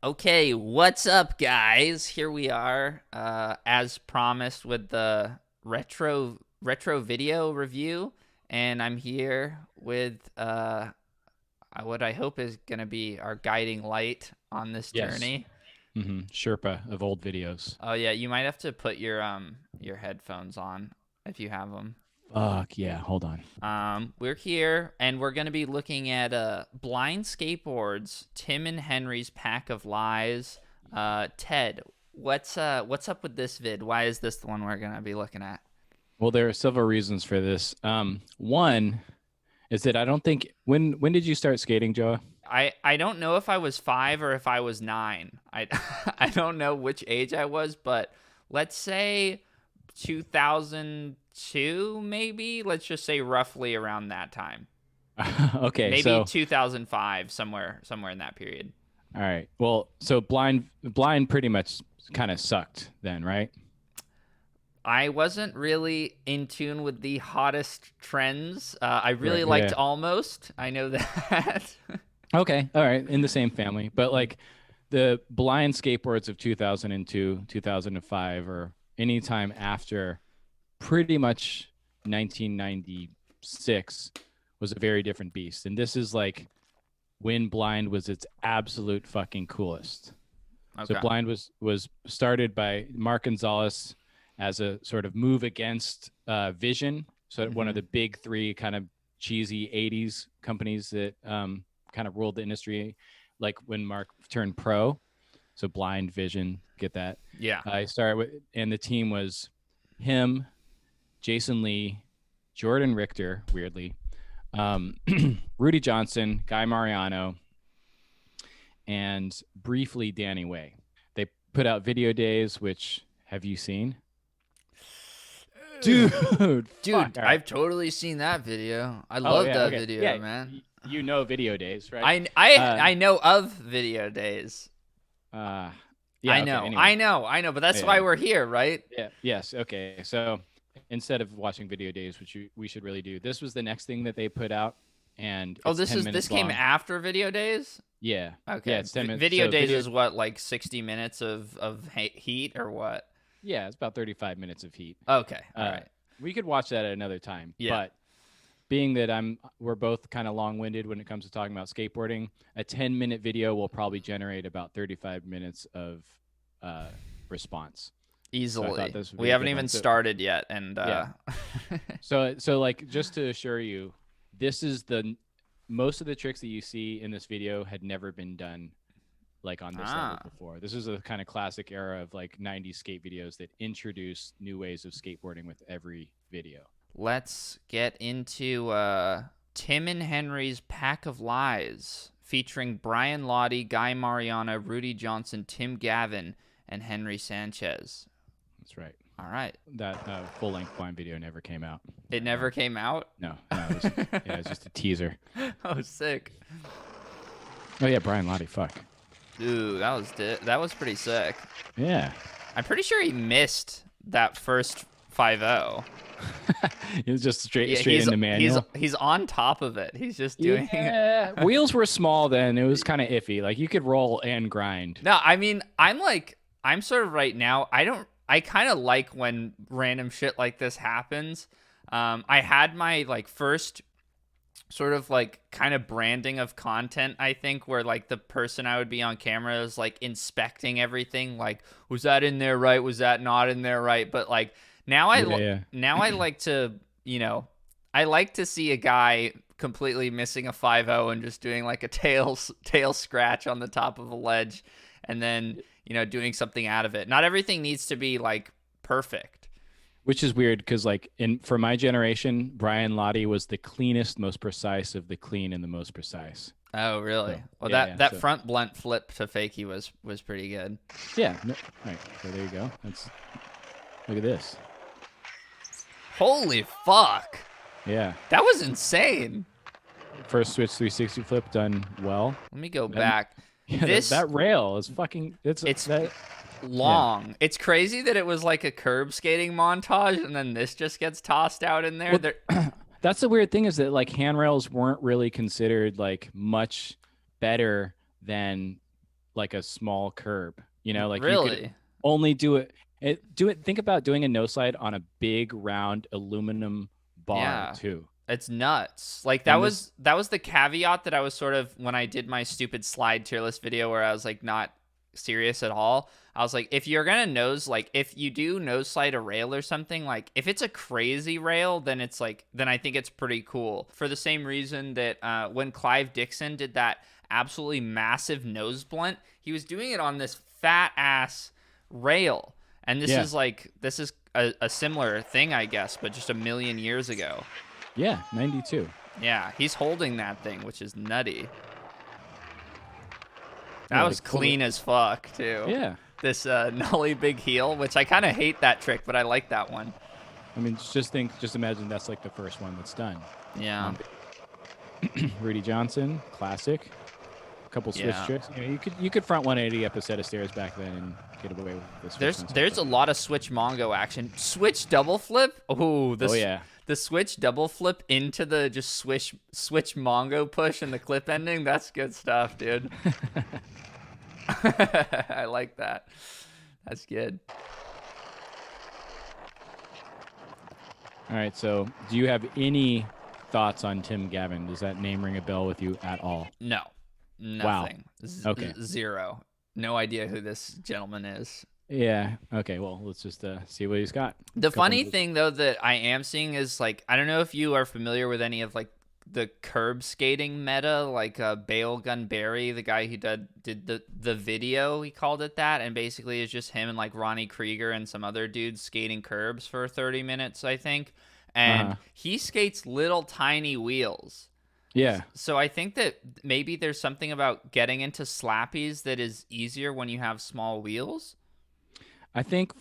Okay, what's up, guys? Here we are, as promised, with the retro video review, and I'm here with what I hope is gonna be our guiding light on this Yes. journey. Sherpa of old videos. Oh yeah, you might have to put your headphones on if you have them. Fuck yeah. Hold on. We're here, and we're gonna be looking at Blind Skateboards, Tim and Henry's Pack of Lies. Ted, what's up with this vid? Why is this the one we're gonna be looking at? Well, there are several reasons for this. One is that I don't think when did you start skating, Joe? I don't know if I was 5 or if I was 9. I I don't know which age I was, but let's say 2002, maybe. Let's just say roughly around that time. Okay, Maybe so 2005, somewhere in that period. all right. Well, so blind pretty much kind of sucked then, right? I wasn't really in tune with the hottest trends. I really Right. liked Yeah. Almost. I know that. Okay. All right. In the same family, but like the blind skateboards of 2002, 2005, or any time after pretty much 1996 was a very different beast. And this is like when Blind was its absolute fucking coolest. So Okay. Blind was started by Mark Gonzalez as a sort of move against Vision. So one of Hmm. the big three kind of cheesy 80s companies that kind of ruled the industry, like when Mark turned pro. So Blind, Vision, get that. Yeah. I started with, and the team was him, Jason Lee, Jordan Richter, weirdly, um, Rudy Johnson, Guy Mariano, and briefly Danny Way. They put out Video Days, which have you seen? Dude, fuck. Dude, All right. I've totally seen that video. I Oh, love yeah. that Okay. video, Yeah. man. You know Video Days, right? I I Uh, I know of Video Days. uh, I yeah. Okay. know. Anyway. I know. I know, but that's Yeah. why we're here, right? Yeah. Yes. Okay. So instead of watching Video Days, which we should really do, this was the next thing that they put out, and Oh, it's this 10 is this minutes came long. after Video Days? Yeah. Yeah. Okay. It's 10 minutes. Video So Days video. is what, like 60 minutes of heat or what? Yeah. It's about 35 minutes of heat. Okay. All Uh, right. we could watch that at another time, Yeah. but being that we're both kind of long-winded when it comes to talking about skateboarding, a 10-minute video will probably generate about 35 minutes of uh, response. So I thought Easily. this would We be a haven't good one. even So started yet, and yeah, so like just to assure you, this is the most of the tricks that you see in this video had never been done like on this level ah, before. This is a kind of classic era of like 90s skate videos that introduce new ways of skateboarding with every video. let's get into Tim and Henry's Pack of Lies, featuring Brian Lottie, Guy Mariano, Rudy Johnson, Tim Gavin, and Henry Sanchez. That's right. All right. That full length blind video never came out. It never came out. No, no, yeah, it's just a teaser. Oh, sick. Oh yeah, Brian Lottie. Fuck. Dude, that was pretty sick. Yeah, I'm pretty sure he missed that first 5-0. it was just straight Yeah, straight into manual. he's on top of it. He's just doing it. Yeah, wheels were small then. It was kind of iffy. Like you could roll and grind. No, I mean, I'm sort of right now. I kind of like when random shit like this happens. I had my like first sort of like kind of branding of content, I think, where like the person I would be on camera is like inspecting everything, like was that in there right, was that not in there right, but like now Yeah, yeah. now I like to, I like to see a guy completely missing a 5-0 and just doing like a tail scratch on the top of a ledge, and then doing something out of it. Not everything needs to be like perfect. Which is weird because like in for my generation, Brian Lottie was the cleanest, most precise of the clean and the most precise. Oh, So really? Well, yeah, that So front blunt flip to fakie was pretty good. yeah. No, all right. So there you go. That's look at this. Holy fuck. Yeah. That was insane. First switch 360 flip done well. Let me go Then back. yeah, This that rail is fucking. it's That. Yeah. long. It's crazy that it was like a curb skating montage and then this just gets tossed out in there. Well, There that's the weird thing is that like handrails weren't really considered like much better than like a small curb. You know, like really? you could only do it. Think about doing a no slide on a big round aluminum bar too. It's nuts. Like that was the caveat that I was sort of, when I did my stupid slide tier list video where I was like not serious at all. I was like, if you're gonna if you do nose slide a rail or something, like if it's a crazy rail, then it's like, then I think it's pretty cool. For the same reason that when Clive Dixon did that absolutely massive nose blunt, he was doing it on this fat ass rail. And this is a similar thing, I guess, but just a million years ago. Yeah, 92. Yeah, he's holding that thing, which is nutty. That was clean as fuck, too. Yeah. This nollie big heel, which I kind of hate that trick, but I like that one. I mean, just imagine that's like the first one that's done. Yeah. Rudy Johnson, classic. A couple switch tricks. You know, you could front 180 up a set of stairs back then and get away with this. There's a lot of switch Mongo action. Switch double flip. The switch double flip into the just switch Mongo push and the clip ending. That's good stuff, dude. I like that. That's good. All right. So, do you have any thoughts on Tim Gavin? Does that name ring a bell with you at all? No. Nothing. Wow. Okay. Zero. No idea who this gentleman is. Yeah. Okay. Well, let's just see what he's got. The funny thing, though, that I am seeing is, like, I don't know if you are familiar with any of, like, the curb skating meta, like Bale Gunberry, the guy who did the video, he called it that, and basically it's just him and, like, Ronnie Krieger and some other dudes skating curbs for 30 minutes, I think. And he skates little tiny wheels. Yeah. So I think that maybe there's something about getting into slappies that is easier when you have small wheels. I think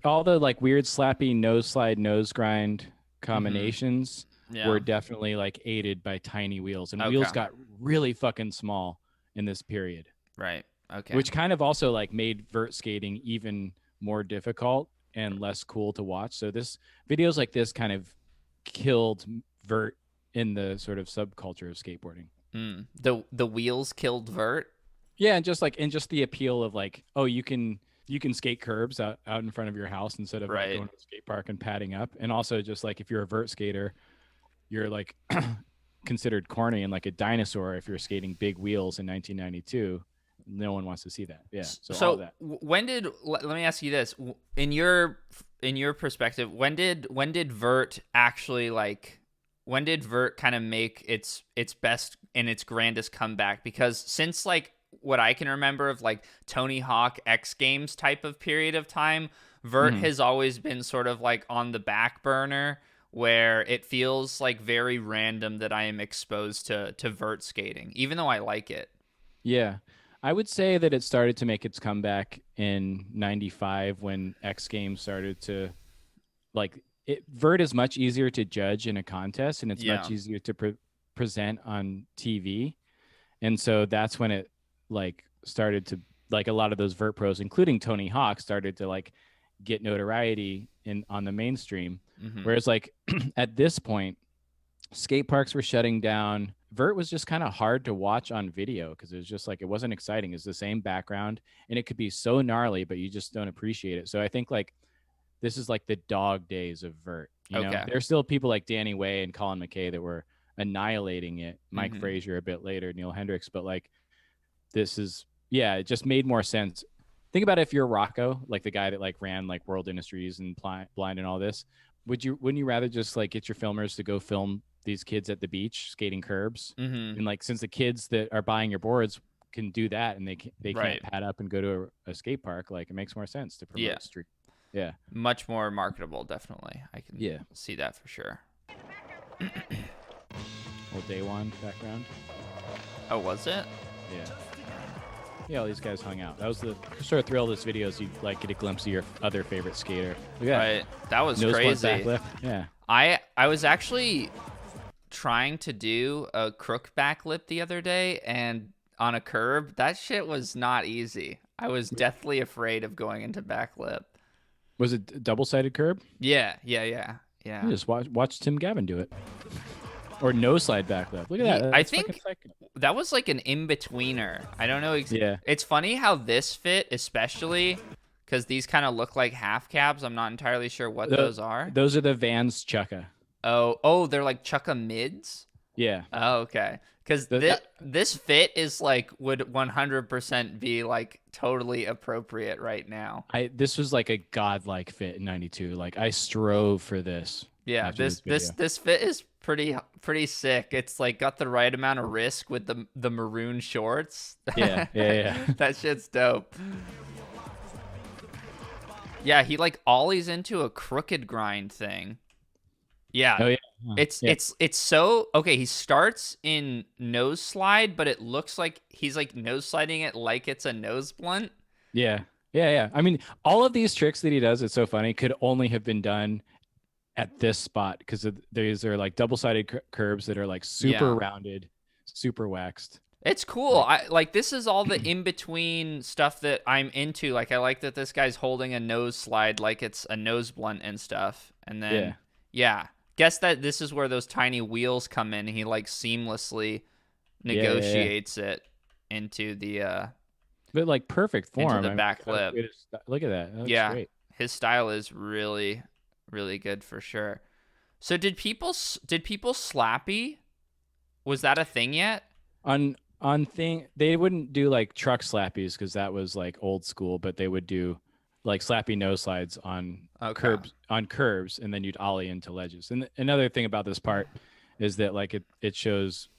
all the like weird slappy nose slide, nose grind combinations were definitely like aided by tiny wheels, and wheels got really fucking small in this period. Right. Okay. Which kind of also like made vert skating even more difficult and less cool to watch. So videos like this kind of killed vert in the sort of subculture of skateboarding. The wheels killed vert. Yeah, and just the appeal of like, oh, you can skate curbs out in front of your house instead of like going to the skate park and padding up. And also just like if you're a vert skater, you're like considered corny and like a dinosaur if you're skating big wheels in 1992. No one wants to see that. Yeah. So all that. Let me ask you this, in your perspective, when did vert actually like, when did vert kind of make its best and its grandest comeback? Because since like what I can remember of like Tony Hawk X Games type of period of time, vert has always been sort of like on the back burner, where it feels like very random that I am exposed to vert skating, even though I like it. Yeah. I would say that it started to make its comeback in 95 when X Games started to like vert is much easier to judge in a contest, and it's much easier to present on TV. And so that's when it like started to like a lot of those vert pros, including Tony Hawk, started to like get notoriety on the mainstream. Whereas like at this point, skate parks were shutting down. Vert was just kind of hard to watch on video because it was just like, it wasn't exciting. It's the same background and it could be so gnarly, but you just don't appreciate it. So I think like this is like the dog days of vert. You know, there's still people like Danny Way and Colin McKay that were annihilating it. Mike Frazier a bit later, Neil Hendricks, but like this is, it just made more sense. Think about if you're Rocco, like the guy that like ran like World Industries and Blind and all this. Wouldn't you rather just like get your filmers to go film these kids at the beach skating curbs? And like, since the kids that are buying your boards can do that and they can't pad up and go to a skate park, like it makes more sense to promote street. Yeah. Much more marketable. Definitely. I can see that for sure. Old Day One background. Oh, was it? Yeah. Yeah, all these guys hung out. That was the sort of thrill of this video, is you like get a glimpse of your other favorite skater. Right. That was crazy. Backlift. Yeah. I was actually trying to do a crook backflip the other day, and on a curb, that shit was not easy. I was deathly afraid of going into backflip. Was it double-sided curb? Yeah. You just watch Tim Gavin do it. Or no slide backflip. Look at that. I That's think that was like an in-betweener. I don't know. Yeah. It's funny how this fit, especially because these kind of look like half cabs. I'm not entirely sure what those are. Those are the Vans Chukka. Oh, they're like Chukka mids? Yeah. Oh, okay. Because this fit is like would 100% be like totally appropriate right now. This was like a godlike fit in '92. Like I strove for this. Yeah, this fit is pretty sick. It's like got the right amount of risk with the maroon shorts. Yeah. That shit's dope. Yeah, he like ollies into a crooked grind thing. Yeah. Oh yeah. It's so okay. He starts in nose slide, but it looks like he's like nose sliding it like it's a nose blunt. Yeah. I mean, all of these tricks that he does, it's so funny, could only have been done at this spot because these are like double-sided curbs that are like super rounded, super waxed. It's cool. I like this is all the in-between stuff that I'm into. Like I like that this guy's holding a nose slide like it's a nose blunt and stuff. And then guess that this is where those tiny wheels come in. He like seamlessly negotiates it into the but like perfect form. Into the back flip. Look at that. That's great. His style is really, really good for sure. So did people slappy? Was that a thing yet? They wouldn't do like truck slappies because that was like old school, but they would do like slappy nose slides on curbs, and then you'd ollie into ledges. And another thing about this part is that like it shows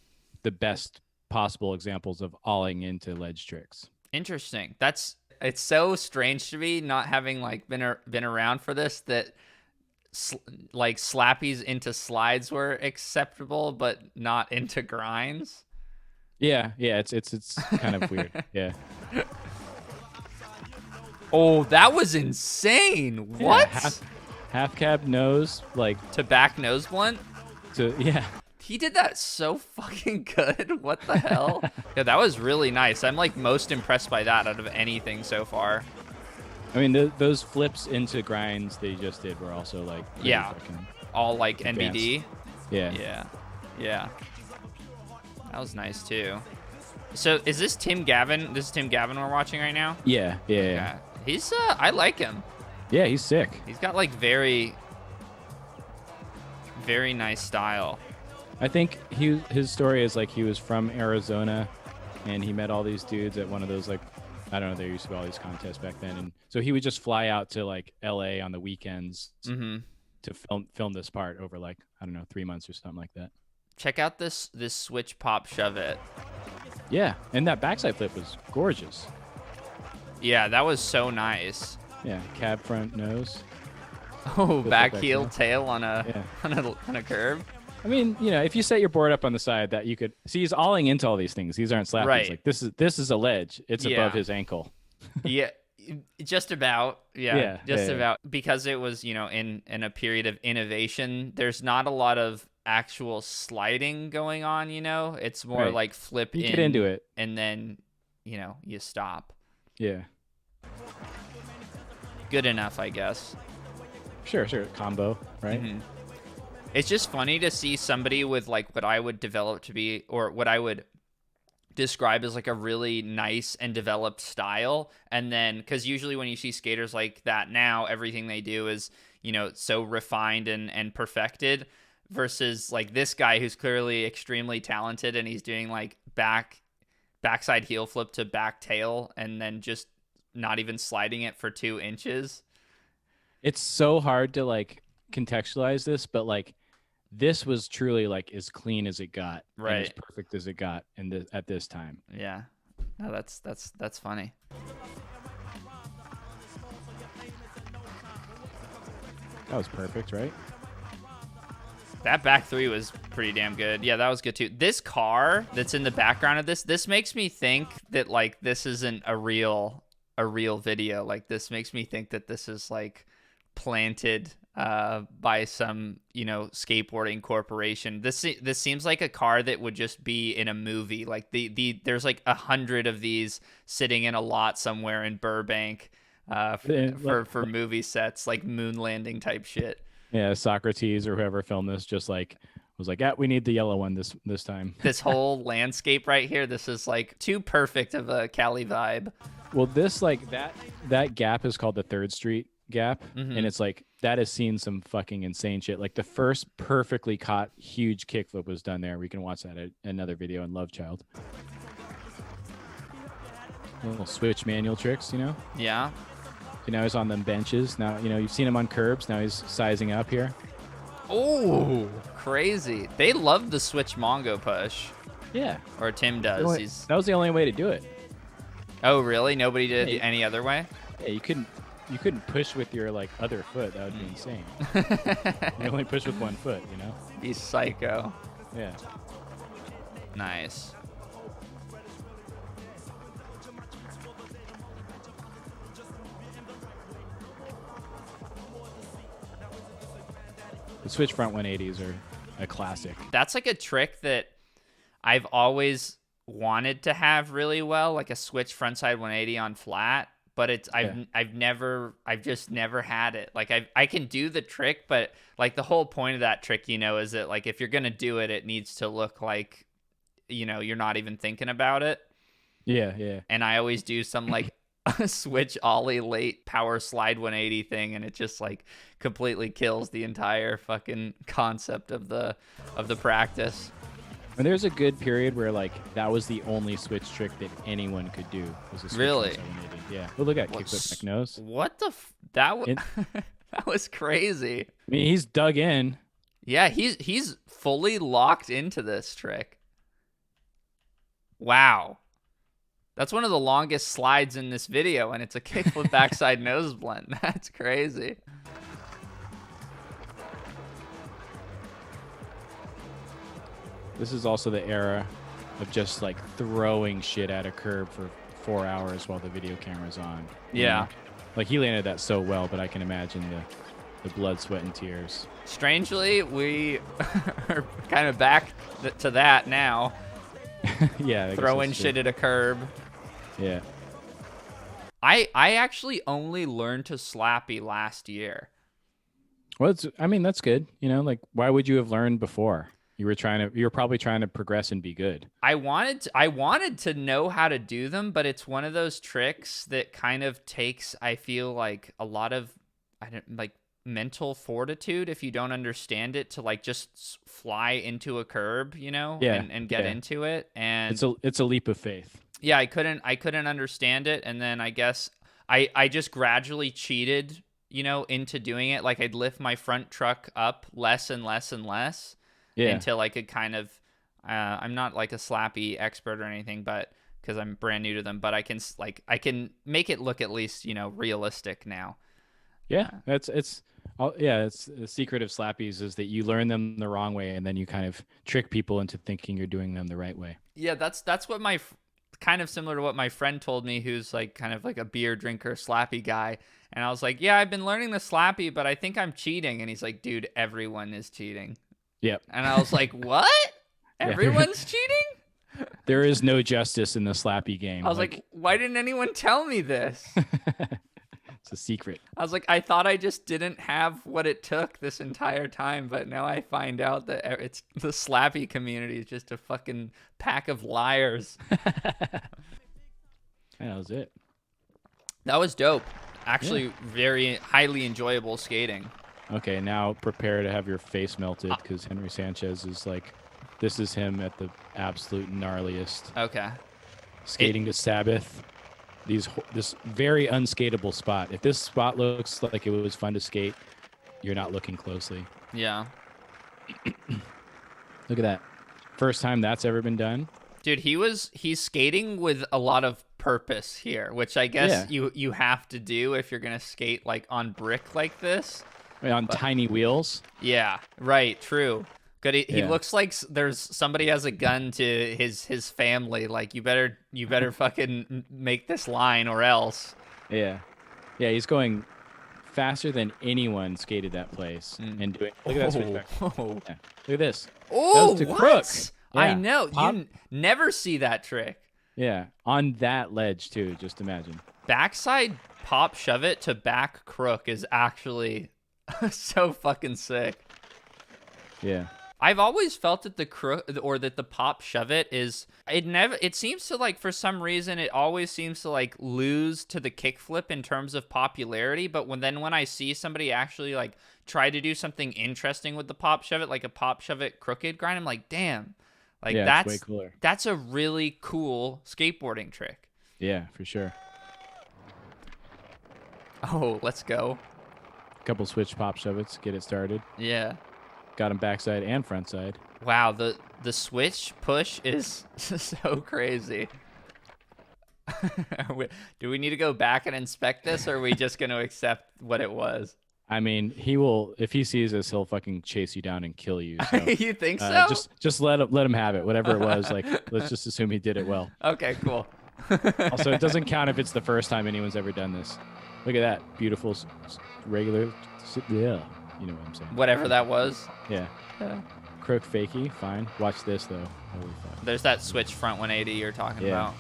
the best possible examples of ollieing into ledge tricks. Interesting. It's so strange to me not having like been around for this that like slappies into slides were acceptable, but not into grinds. Yeah, it's kind of weird. Yeah. Oh, that was insane. What? Yeah, half cab nose, like to back nose blunt? Yeah. He did that so fucking good. What the hell? Yeah, that was really nice. I'm like most impressed by that out of anything so far. I mean, those flips into grinds they just did were also like all like advanced. NBD. Yeah. That was nice too. So is this Tim Gavin? This is Tim Gavin we're watching right now? Yeah. He's I like him. Yeah, he's sick. He's got like very, very nice style. I think his story is like he was from Arizona, and he met all these dudes at one of those like, I don't know, there used to be all these contests back then, and so he would just fly out to like LA on the weekends to film this part over like, I don't know, 3 months or something like that. Check out this switch pop shove it. Yeah, and that backside flip was gorgeous. Yeah, that was so nice. Yeah, cab front nose. Oh, back heel tail on a curve. I mean, you know, if you set your board up on the side, that you could see he's alling into all these things. These aren't slappies. Right. Like this is a ledge. It's above his ankle. Yeah, just about. Yeah, about because it was, you know, in a period of innovation. There's not a lot of actual sliding going on. You know, it's more like flip. You get into it, and then, you know, you stop. Yeah. Good enough, I guess. Sure. Combo, right? Mm-hmm. It's just funny to see somebody with like what I would develop to be, or what I would describe as like a really nice and developed style. And then, because usually when you see skaters like that now, everything they do is, you know, so refined and perfected, versus like this guy who's clearly extremely talented and he's doing like backside heel flip to back tail and then just not even sliding it for 2 inches. It's so hard to like contextualize this, but like this was truly like as clean as it got, right? And as perfect as it got at this time. Yeah, no, that's funny. That was perfect, right? That back three was pretty damn good. Yeah, that was good too. This car that's in the background of this makes me think that like this isn't a real video. Like this makes me think that this is like planted by some, you know, skateboarding corporation. This seems like a car that would just be in a movie. Like there's like 100 of these sitting in a lot somewhere in Burbank for movie sets, like moon landing type shit. Yeah, Socrates or whoever filmed this just like was like, yeah, we need the yellow one this time. This whole landscape right here, this is like too perfect of a Cali vibe. Well, this like that gap is called the 3rd Street gap, and it's like that has seen some fucking insane shit. Like the first perfectly caught huge kickflip was done there. We can watch that at another video in Love Child. Little switch manual tricks, you know? Yeah. You know, he's on them benches. Now, you know, you've seen him on curbs. Now he's sizing up here. Oh, crazy. They love the switch Mongo push. Yeah. Or Tim does. That was the only way to do it. Oh, really? Nobody did any other way? Yeah, you couldn't push with your like other foot. That would be insane. You only push with one foot, you know? He's psycho. Yeah. Nice. The switch front 180s are a classic. That's like a trick that I've always wanted to have really well, like a switch frontside 180 on flat, but I've just never had it. Like I can do the trick, but like the whole point of that trick, you know, is that like if you're going to do it, it needs to look like, you know, you're not even thinking about it. Yeah, yeah. And I always do some like a switch ollie late power slide 180 thing, and it just like completely kills the entire fucking concept of the practice. And there's a good period where like that was the only switch trick that anyone could do was a switch. Really? Yeah. Well, look at kickflip back nose. What the that was crazy. I mean, he's dug in. Yeah, he's fully locked into this trick. Wow. That's one of the longest slides in this video, and it's a kickflip backside nose blend. That's crazy. This is also the era of just like throwing shit at a curb for 4 hours while the video camera's on. Yeah. Like he landed that so well, but I can imagine the blood, sweat, and tears. Strangely, we are kind of back to that now. Yeah. Throwing shit at a curb. Yeah. I actually only learned to slappy last year. Well, that's good. You know, like why would you have learned before? You were probably trying to progress and be good. I wanted to know how to do them, but it's one of those tricks that kind of takes, I feel like, a lot of mental fortitude if you don't understand it, to like just fly into a curb, you know, and get into it. And it's a leap of faith. Yeah, I couldn't understand it, and then I guess I just gradually cheated, you know, into doing it. Like I'd lift my front truck up less and less and less. Yeah. Until I could kind of, I'm not like a slappy expert or anything, but because I'm brand new to them, but I can make it look at least, you know, realistic now. Yeah, it's the secret of slappies is that you learn them the wrong way, and then you kind of trick people into thinking you're doing them the right way. Yeah, that's what kind of similar to what my friend told me, who's like kind of like a beer drinker, slappy guy. And I was like, yeah, I've been learning the slappy, but I think I'm cheating. And he's like, dude, everyone is cheating. Yep. And I was like, what? Everyone's cheating? There is no justice in the slappy game. I was like, why didn't anyone tell me this? It's a secret. I was like, I thought I just didn't have what it took this entire time, but now I find out that it's the slappy community is just a fucking pack of liars. That was it. That was dope. Actually, very highly enjoyable skating. Okay, now prepare to have your face melted, because Henry Sanchez is like, this is him at the absolute gnarliest. Okay. Skating to Sabbath. This very unskateable spot. If this spot looks like it was fun to skate, you're not looking closely. Yeah. Look at that. First time that's ever been done. Dude, he's skating with a lot of purpose here, which I guess you have to do if you're going to skate like on brick like this. On tiny wheels. Yeah, right, true. Good. He looks like there's somebody has a gun to his family. Like you better fucking make this line or else. Yeah, he's going faster than anyone skated that place and doing. Look at that switch back. Yeah. Look at this. Oh, that was what? Crook. Yeah. I know. You never see that trick. Yeah, on that ledge too. Just imagine. Backside pop shove it to back crook is actually so fucking sick. Yeah. I've always felt that the pop shove it it seems to like, for some reason, it always seems to like lose to the kickflip in terms of popularity. But when I see somebody actually like try to do something interesting with the pop shove it, like a pop shove it crooked grind, I'm like, damn, like that's way cooler. That's a really cool skateboarding trick. Yeah, for sure. Oh, let's go. Couple switch pop shove it's, get it started. Yeah. Got him backside and front side. Wow, the switch push is so crazy. Do we need to go back and inspect this, or are we just going to accept what it was? I mean, he will, if he sees us, he'll fucking chase you down and kill you. So, you think so? Just let him have it. Whatever it was, like, let's just assume he did it well. Okay, cool. Also, it doesn't count if it's the first time anyone's ever done this. Look at that. Beautiful, regular, yeah. You know what I'm saying. Whatever that was. Yeah. Crook fakie, fine. Watch this, though. Holy fuck. There's that switch front 180 you're talking about.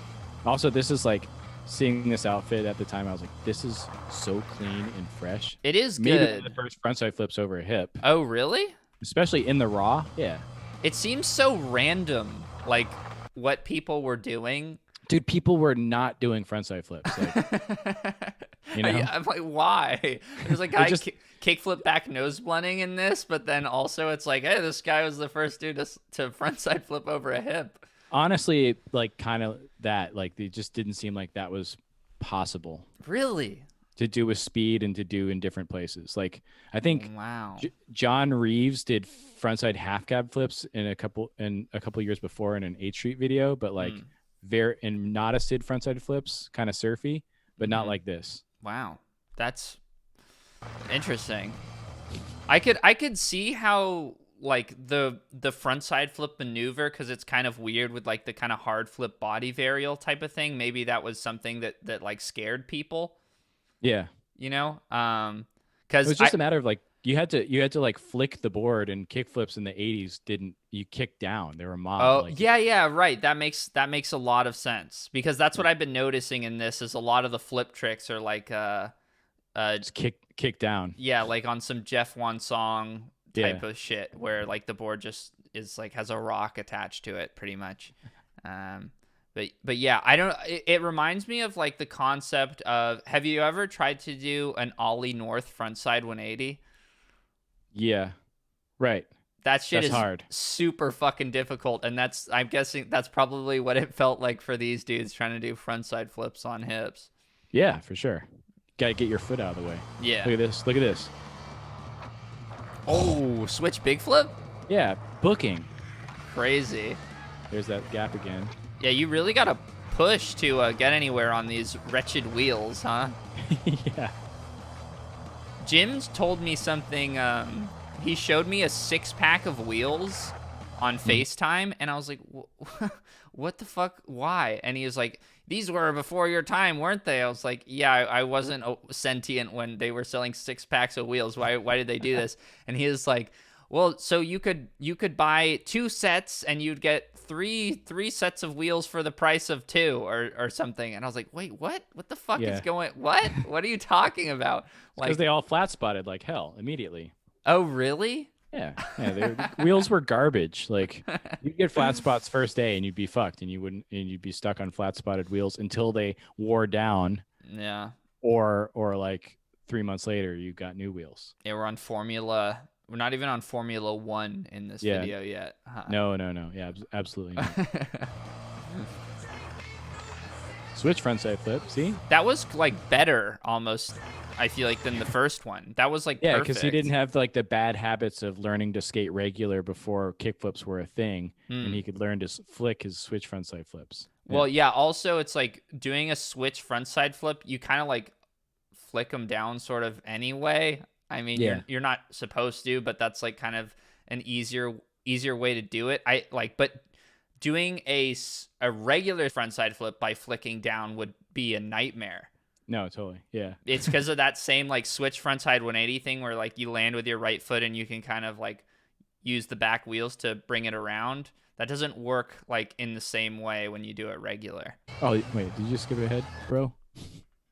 Also, this is like, seeing this outfit at the time, I was like, this is so clean and fresh. It is Maybe good. the first frontside flips over a hip. Oh, really? Especially in the raw. Yeah. It seems so random, like, what people were doing. Dude, people were not doing frontside flips. Like, you know? I'm like, why? There's a guy kickflip back nose blunting in this, but then also it's like, hey, this guy was the first dude to frontside flip over a hip. Honestly, like, kind of that. Like, it just didn't seem like that was possible. Really? To do with speed and to do in different places. Like, I think wow. John Reeves did frontside half cab flips in a couple years before in an 8th Street video, but like and Nada did frontside flips, kind of surfy, but not like this. Wow, that's interesting. I could see how like the frontside flip maneuver, because it's kind of weird with like the kind of hard flip body varial type of thing. Maybe that was something that like scared people. Yeah, you know, because it was just a matter of like you had to like flick the board, and kickflips in the 80s you kicked down. They were mobbed. Oh, like, yeah, right. That makes a lot of sense, because that's what I've been noticing in this is a lot of the flip tricks are like just kick down. Yeah, like on some Jeff Wan Song type of shit, where like the board just is like has a rock attached to it pretty much. But yeah, I don't. It reminds me of like the concept of. Have you ever tried to do an ollie north frontside 180? Yeah, right. That shit is hard. Super fucking difficult, and I'm guessing that's probably what it felt like for these dudes trying to do frontside flips on hips. Yeah, for sure. Gotta get your foot out of the way. Yeah. Look at this. Oh, switch big flip? Yeah, booking. Crazy. There's that gap again. Yeah, you really got to push to get anywhere on these wretched wheels, huh? Yeah. Jim's told me something. He showed me a 6-pack of wheels on FaceTime, and I was like, what the fuck? Why? And he was like, these were before your time, weren't they? I was like, yeah, I wasn't sentient when they were selling 6-packs of wheels. Why did they do this? And he was like, well, so you could buy 2 sets and you'd get three sets of wheels for the price of 2 or something. And I was like, wait, what? What the fuck is going? What? What are you talking about? Because they all flat spotted like hell immediately. Oh, really? Yeah. The wheels were garbage. Like, you'd get flat spots first day and you'd be fucked, and you'd be stuck on flat spotted wheels until they wore down. Yeah. Or like 3 months later, you got new wheels. Yeah, we're on Formula. We're not even on Formula 1 in this video yet. Huh. No. Yeah, absolutely not. Switch frontside flip. See? That was like better almost, I feel like, than the first one. That was like perfect. Because he didn't have like the bad habits of learning to skate regular before kickflips were a thing, and he could learn to flick his switch frontside flips. Well, yeah. Also, it's like doing a switch frontside flip. You kind of like flick them down sort of anyway. I mean, you're not supposed to, but that's like kind of an easier way to do it. But doing a regular frontside flip by flicking down would be a nightmare. No, totally. Yeah. It's because of that same like switch frontside 180 thing where like you land with your right foot and you can kind of like use the back wheels to bring it around. That doesn't work like in the same way when you do it regular. Oh, wait, did you just skip ahead, bro?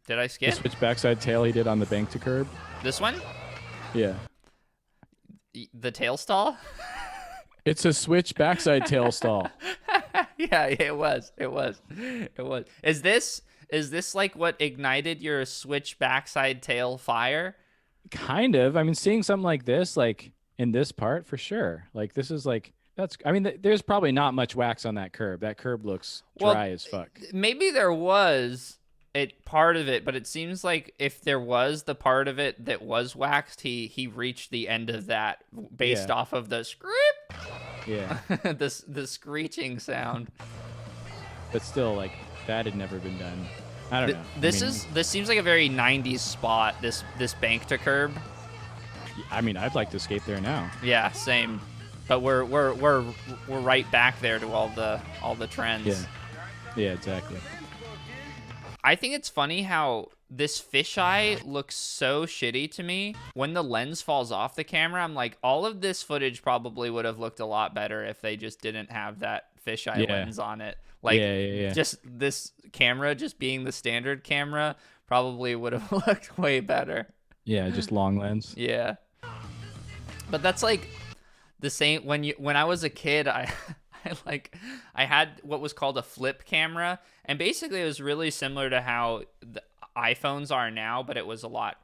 Did I skip? The switch backside tail he did on the bank to curb. This one? Yeah. The tail stall? It's a switch backside tail stall. Yeah, it was. It was. It was. Is this like what ignited your switch backside tail fire? Kind of. I mean, seeing something like this, like in this part, for sure. Like this is like that's. I mean, there's probably not much wax on that curb. That curb looks dry as fuck. Maybe there was part of it, but it seems like if there was the part of it that was waxed, he reached the end of that based off of the script. Yeah. the screeching sound. But still, like that had never been done. I don't know. This seems like a very 90s spot. This bank to curb. I mean, I'd like to skate there now. Yeah, same. But we're right back there to all the trends. Yeah. Yeah, exactly. I think it's funny how this fisheye looks so shitty to me. When the lens falls off the camera, I'm like, all of this footage probably would have looked a lot better if they just didn't have that fisheye lens on it. Like, just this camera, just being the standard camera, probably would have looked way better. Yeah, just long lens. Yeah. But that's like the same when I was a kid, I had what was called a flip camera, and basically it was really similar to how the iPhones are now, but it was a lot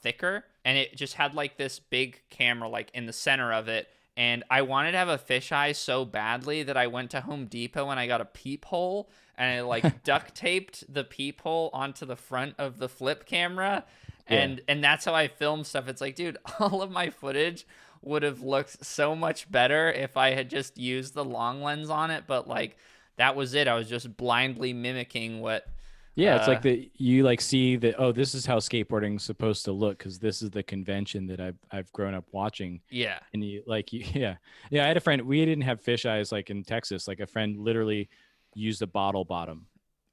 thicker, and it just had like this big camera like in the center of it. And I wanted to have a fisheye so badly that I went to Home Depot and I got a peephole, and I like duct taped the peephole onto the front of the flip camera. And that's how I filmed stuff. It's like, dude, all of my footage would have looked so much better if I had just used the long lens on it. But like, that was it. I was just blindly mimicking what. Yeah, it's like you like see that, oh, this is how skateboarding's supposed to look because this is the convention that I've grown up watching. Yeah. And I had a friend. We didn't have fisheyes like in Texas. Like a friend literally used a bottle bottom,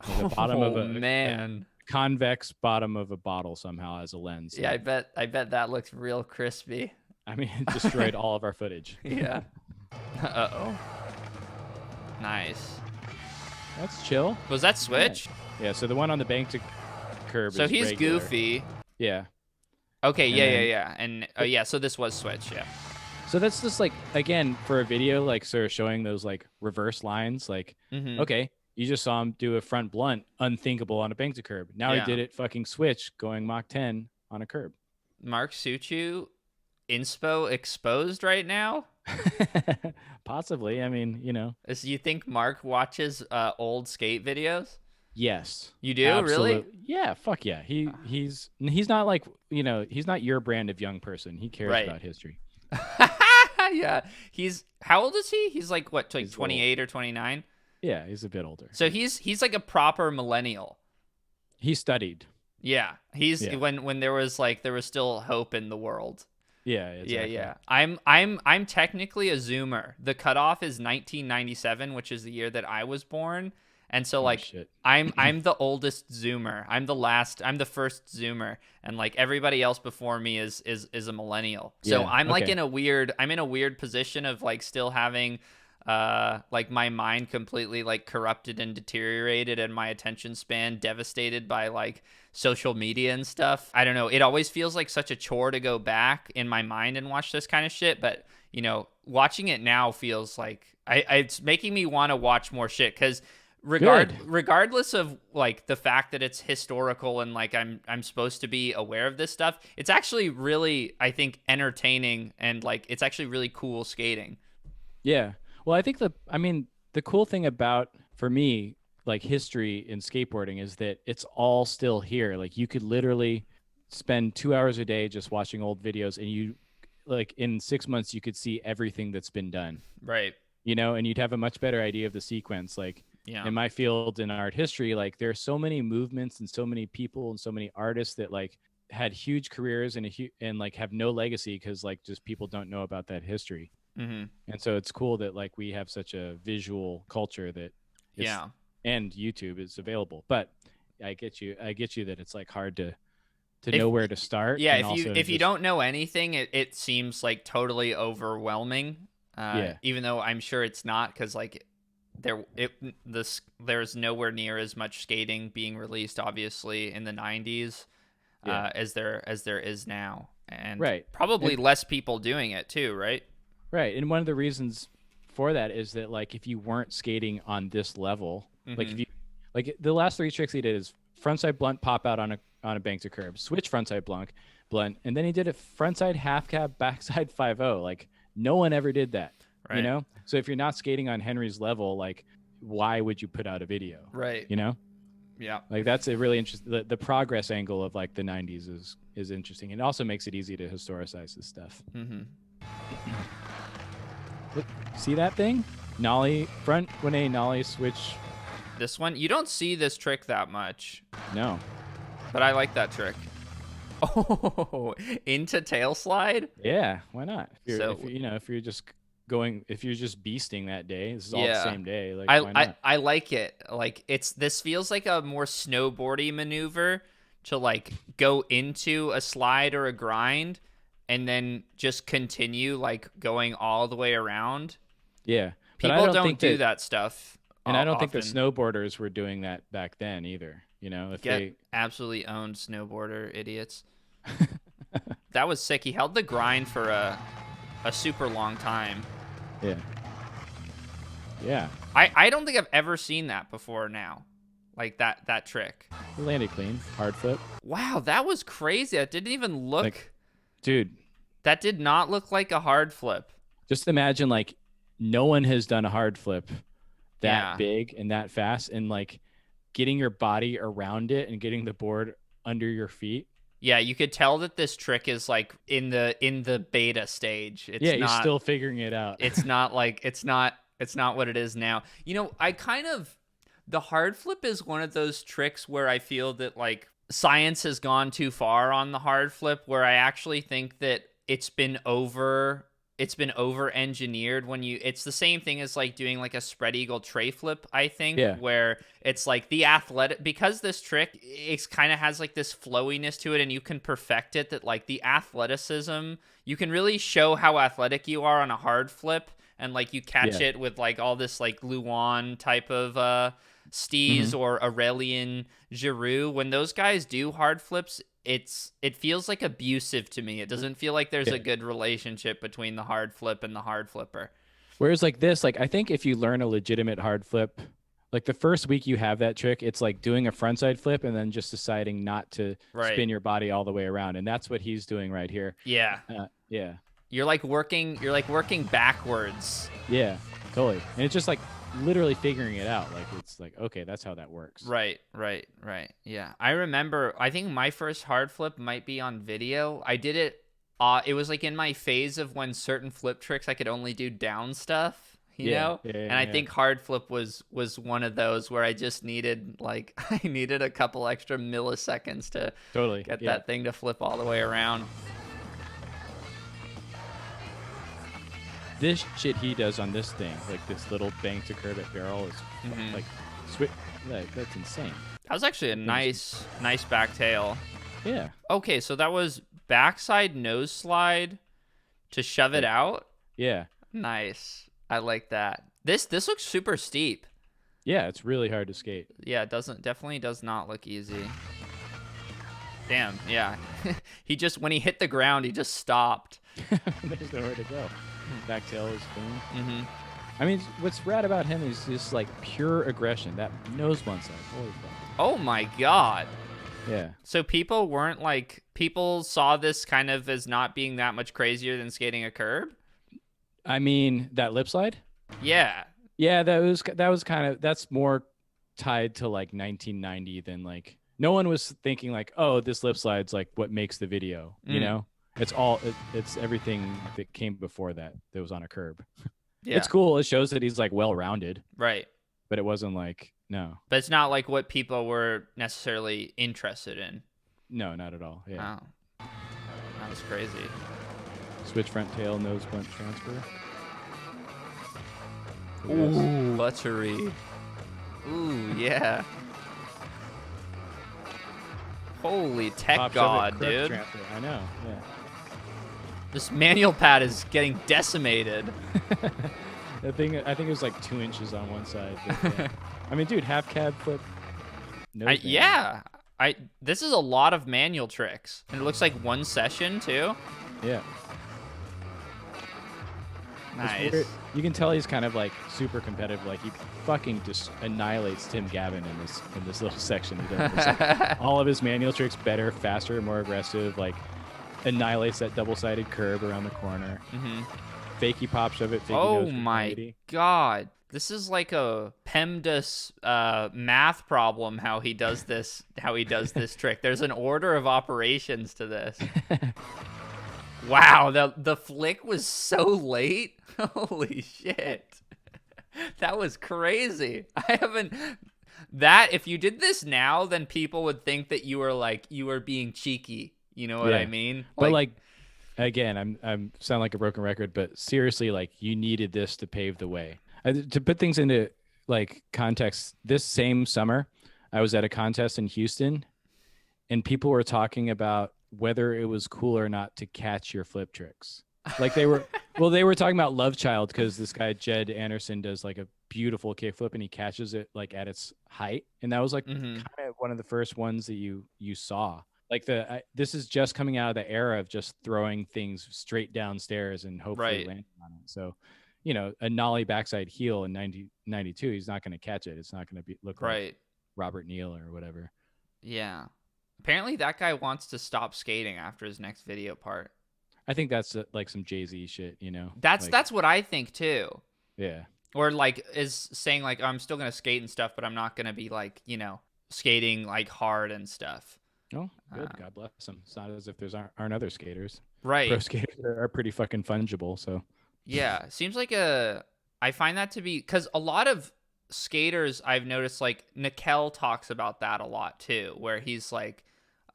like the bottom of a convex bottom of a bottle somehow as a lens. Yeah, I bet that looks real crispy. I mean, it destroyed all of our footage. Yeah. Uh-oh. Nice. That's chill. Was that switch? Yeah, so the one on the bank to curb so is he's regular. goofy. Yeah. Okay, yeah. And so this was switch, yeah. So that's just like, again, for a video, like sort of showing those like reverse lines, like, okay, you just saw him do a front blunt, unthinkable on a bank to curb. Now he did it fucking switch going Mach 10 on a curb. Mark Suciu, inspo exposed right now? Possibly. I mean, you know. Do you think Mark watches old skate videos? Yes. You do? Absolutely. Really? Yeah, fuck yeah. He's not like, you know, he's not your brand of young person. He cares about history. Yeah. How old is he? He's like what, like 28 or 29? Yeah, he's a bit older. So he's like a proper millennial. He studied. Yeah. When there was still hope in the world. Yeah, exactly. Yeah. I'm technically a Zoomer. The cutoff is 1997, which is the year that I was born. And so I'm the oldest Zoomer. I'm the first Zoomer, and like everybody else before me is a millennial. So I'm like in a weird position of like still having like my mind completely like corrupted and deteriorated, and my attention span devastated by like social media and stuff. I don't know. It always feels like such a chore to go back in my mind and watch this kind of shit, but you know, watching it now feels like it's making me want to watch more shit, because regardless of like the fact that it's historical and like I'm supposed to be aware of this stuff, it's actually really, I think, entertaining, and like it's actually really cool skating. Yeah. Well, I think the cool thing about, for me, like history in skateboarding is that it's all still here. Like you could literally spend 2 hours a day just watching old videos, and you like in 6 months you could see everything that's been done. Right. You know, and you'd have a much better idea of the sequence. Like in my field in art history, like there are so many movements and so many people and so many artists that like had huge careers and like have no legacy because like just people don't know about that history. Mm-hmm. And so it's cool that like we have such a visual culture that and YouTube is available. But I get you that it's like hard to know where to start. Yeah, if you don't know anything, it seems like totally overwhelming. Even though I'm sure it's not, because like there's nowhere near as much skating being released, obviously, in the 90s as there is now, and probably less people doing it too, right? Right. And one of the reasons for that is that like if you weren't skating on this level, like if you like the last 3 tricks he did is frontside blunt pop out on a bank to curb, switch frontside blunt, and then he did a frontside half cab backside 5-0. Like no one ever did that. Right. You know? So if you're not skating on Henry's level, like why would you put out a video? Right. You know? Yeah. Like that's a really interesting the progress angle of like the 90s is interesting. It also makes it easy to historicize this stuff. Look, see that thing? Nollie, front 1A nollie switch. This one, you don't see this trick that much. No. But I like that trick. Oh, into tail slide? Yeah, why not? If you're just beasting that day, this is all the same day. Like why not? I like it. Like this feels like a more snowboardy maneuver to like go into a slide or a grind and then just continue like going all the way around. Yeah. People don't do that stuff. And I don't think the snowboarders were doing that back then either. You know, if they absolutely owned snowboarder idiots. That was sick. He held the grind for a super long time. Yeah. Yeah. I don't think I've ever seen that before now. Like that trick. He landed clean. Hard flip. Wow, that was crazy. That didn't even look like, dude. That did not look like a hard flip. Just imagine like no one has done a hard flip that big and that fast, and like getting your body around it and getting the board under your feet. Yeah, you could tell that this trick is like in the beta stage. It's he's still figuring it out. It's not like it's not what it is now. You know, the hard flip is one of those tricks where I feel that like science has gone too far on the hard flip, where I actually think that it's been over engineered it's the same thing as like doing like a spread eagle tray flip, I think, where it's like the athletic, because this trick it kind of has like this flowiness to it and you can perfect it, that like the athleticism, you can really show how athletic you are on a hard flip, and like you catch it with like all this like Luan type of steez or Aurelien Giroux. When those guys do hard flips, it feels like abusive to me. It doesn't feel like there's a good relationship between the hard flip and the hard flipper. Whereas like this, like I think if you learn a legitimate hard flip, like the first week you have that trick, it's like doing a frontside flip and then just deciding not to spin your body all the way around, and that's what he's doing right here. Yeah. Yeah. You're like working backwards. Yeah, totally. And it's just like literally figuring it out. Like it's like, okay, that's how that works. Right. Yeah. I remember, I think my first hard flip might be on video. I did it. It was like in my phase of when certain flip tricks I could only do down stuff, you know? And I think hard flip was one of those where I just needed a couple extra milliseconds to get that thing to flip all the way around. This shit he does on this thing, like this little bank to curb at barrel, is like that's insane. That was actually a nice back tail. Yeah. Okay, so that was backside nose slide to shove it out. Yeah. Nice. I like that. This looks super steep. Yeah, it's really hard to skate. Yeah, it definitely does not look easy. Damn. Yeah. When he hit the ground, he just stopped. There's nowhere to go. Back tail is clean. I mean, what's rad about him is just like pure aggression. That nose blunt side. Holy fuck. Oh my god. Yeah. So people saw this kind of as not being that much crazier than skating a curb? I mean, that lip slide? Yeah. Yeah, that's more tied to like 1990 than like, no one was thinking like, oh, this lip slide's like what makes the video, you know? It's everything that came before that was on a curb. Yeah. It's cool. It shows that he's like well-rounded. Right. But it wasn't like, no. But it's not like what people were necessarily interested in. No, not at all. Yeah. Wow. That was crazy. Switch front tail, nose blunt transfer. Ooh, buttery. Ooh, yeah. Holy tech god, dude. Transfer. I know, yeah. This manual pad is getting decimated. I think it was like 2 inches on one side. But, I mean, dude, half cab flip. This is a lot of manual tricks. And it looks like one session, too. Yeah. Nice. You can tell he's kind of like super competitive. Like he fucking just annihilates Tim Gavin in this little section. He does like, all of his manual tricks better, faster, more aggressive. Like annihilates that double-sided curve around the corner. Mm-hmm. Fakey pop shove it. Fakey Oh my god. This is like a PEMDAS math problem. How he does this trick. There's an order of operations to this. Wow, the flick was so late. Holy shit. That was crazy. If you did this now, then people would think that you were being cheeky. You know what I mean? But like again, I'm sound like a broken record, but seriously, like you needed this to pave the way. To put things into like context, this same summer, I was at a contest in Houston, and people were talking about whether it was cool or not to catch your flip tricks. Like they were talking about Love Child, because this guy Jed Anderson does like a beautiful kickflip and he catches it like at its height, and that was like kind of one of the first ones that you saw. Like this is just coming out of the era of just throwing things straight downstairs and hopefully landing on it. So, you know, a nollie backside heel in 92, he's not going to catch it. It's not going to look like Robert Neal or whatever. Yeah. Apparently that guy wants to stop skating after his next video part. I think that's like some Jay-Z shit, you know? That's what I think too. Yeah. Or like is saying like, I'm still going to skate and stuff, but I'm not going to be like, you know, skating like hard and stuff. Oh, good. God bless them. It's not as if there's aren't other skaters. Right. Pro skaters are pretty fucking fungible. So yeah, seems like I find that to be, because a lot of skaters I've noticed, like Nikel talks about that a lot too, where he's like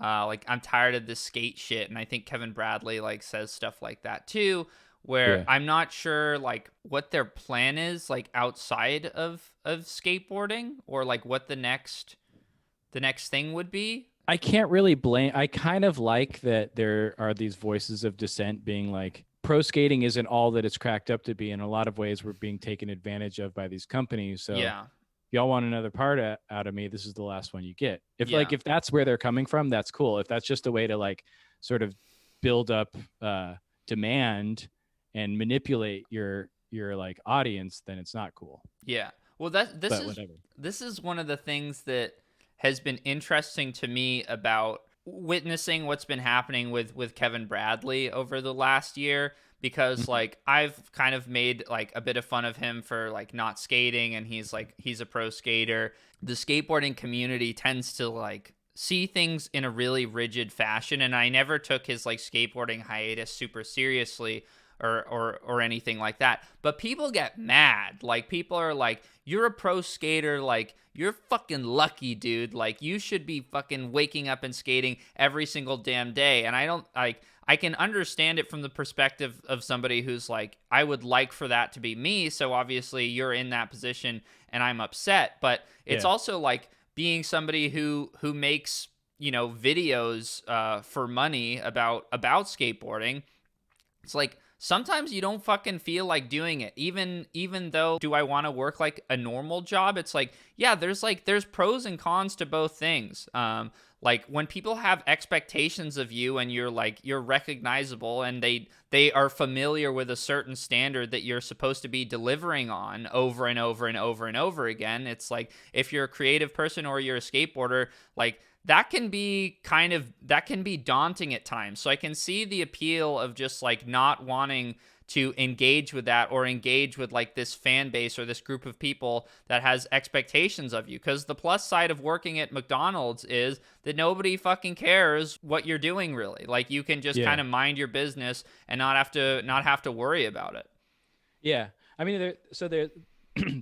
I'm tired of this skate shit, and I think Kevin Bradley like says stuff like that too, where I'm not sure like what their plan is like outside of skateboarding, or like what the next thing would be. I can't really blame. I kind of like that there are these voices of dissent being like, pro skating isn't all that it's cracked up to be. In a lot of ways, we're being taken advantage of by these companies. So if y'all want another part out of me, this is the last one you get. If that's where they're coming from, that's cool. If that's just a way to like sort of build up demand and manipulate your like audience, then it's not cool. Yeah. Well, this is one of the things that has been interesting to me about witnessing what's been happening with Kevin Bradley over the last year, because like I've kind of made like a bit of fun of him for like not skating, and he's a pro skater. The skateboarding community tends to like see things in a really rigid fashion, and I never took his like skateboarding hiatus super seriously or anything like that. But people get mad. Like people are like, you're a pro skater, like you're fucking lucky, dude. Like you should be fucking waking up and skating every single damn day. And I can understand it from the perspective of somebody who's like, I would like for that to be me. So obviously you're in that position and I'm upset. But it's also like being somebody who makes, you know, videos for money about skateboarding. It's like, sometimes you don't fucking feel like doing it. Even though, do I want to work like a normal job? It's like, yeah, there's pros and cons to both things. Like when people have expectations of you and you're recognizable, and they are familiar with a certain standard that you're supposed to be delivering on over and over and over and over again. It's like, if you're a creative person or you're a skateboarder, like that can be daunting at times. So I can see the appeal of just like not wanting to engage with that, or engage with like this fan base or this group of people that has expectations of you. Because the plus side of working at McDonald's is that nobody fucking cares what you're doing, really. Like you can just kind of mind your business and not have to worry about it. Yeah. I mean, there